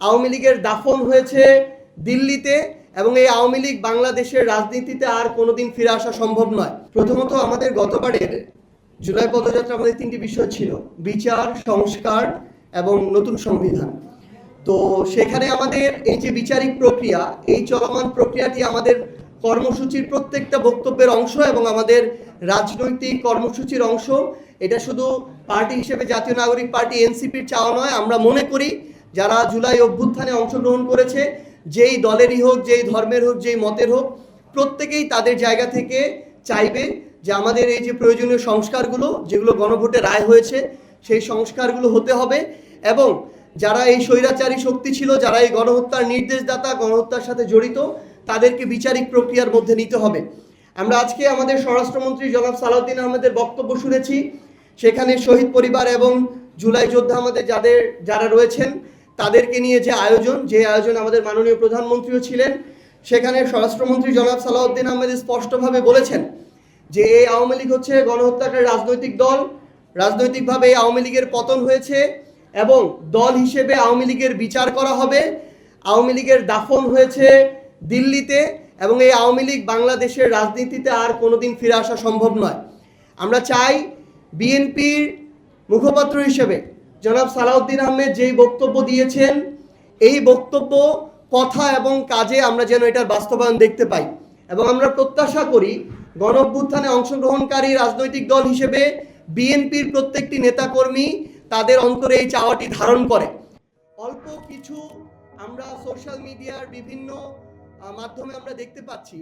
আওয়ামী লীগের দাফন হয়েছে দিল্লিতে এবং এই আওয়ামী লীগ বাংলাদেশের রাজনীতিতে আর কোনোদিন ফিরে আসা সম্ভব নয়। প্রথমত আমাদের গতবারের জুলাই পদযাত্রা আমাদের তিনটি বিষয় ছিল: বিচার, সংস্কার এবং নতুন সংবিধান। তো সেখানে আমাদের এই যে বিচারিক প্রক্রিয়া, এই চলমান প্রক্রিয়াটি আমাদের কর্মসূচির প্রত্যেকটা বক্তব্যের অংশ এবং আমাদের রাজনৈতিক কর্মসূচির অংশ। এটা শুধু পার্টি হিসেবে জাতীয় নাগরিক পার্টি এনসিপির চাওয়া নয়। আমরা মনে করি যারা জুলাই অভ্যুত্থানে অংশগ্রহণ করেছে, যেই দলেরই হোক, যেই ধর্মের হোক, যেই মতের হোক, প্রত্যেকেই তাদের জায়গা থেকে চাইবে যে আমাদের এই যে প্রয়োজনীয় সংস্কারগুলো, যেগুলো গণভোটে রায় হয়েছে, সেই সংস্কারগুলো হতে হবে এবং যারা এই স্বৈরাচারী শক্তি ছিল, যারা এই গণহত্যার নির্দেশদাতা, গণহত্যার সাথে জড়িত, তাদেরকে বিচারিক প্রক্রিয়ার মধ্যে নিতে হবে। আমরা আজকে আমাদের স্বরাষ্ট্রমন্ত্রী জনাব সালাউদ্দিন আহমেদের বক্তব্য শুনেছি। সেখানে শহীদ পরিবার এবং জুলাই যোদ্ধা আমাদের যারা রয়েছেন তাদেরকে নিয়ে যে আয়োজন আমাদের মাননীয় প্রধানমন্ত্রীও ছিলেন, সেখানে স্বরাষ্ট্রমন্ত্রী জনাব সালাউদ্দিন আহমেদ স্পষ্টভাবে বলেছেন যে এই আওয়ামী লীগ হচ্ছে গণহত্যাকারী রাজনৈতিক দল। রাজনৈতিকভাবে এই আওয়ামী লীগের পতন হয়েছে এবং দল হিসেবে আওয়ামী লীগের বিচার করা হবে। আওয়ামী লীগের দাফন হয়েছে দিল্লিতে এবং এই আওয়ামী লীগ বাংলাদেশের রাজনীতিতে আর কোনোদিন ফিরে আসা সম্ভব নয়। আমরা চাই বিএনপির মুখপাত্র হিসেবে জনাব সালাউদ্দিন আহমেদ যেই বক্তব্য দিয়েছেন, এই বক্তব্য, কথা এবং কাজে আমরা যেন এটার বাস্তবায়ন দেখতে পাই এবং আমরা প্রত্যাশা করি গণঅভ্যুত্থানে অংশগ্রহণকারী রাজনৈতিক দল হিসেবে বিএনপির প্রত্যেকটি নেতাকর্মী তাদের অন্তরে এই চাওয়াটি ধারণ করে। অল্প কিছু আমরা সোশ্যাল মিডিয়ার বিভিন্ন মাধ্যমে আমরা দেখতে পাচ্ছি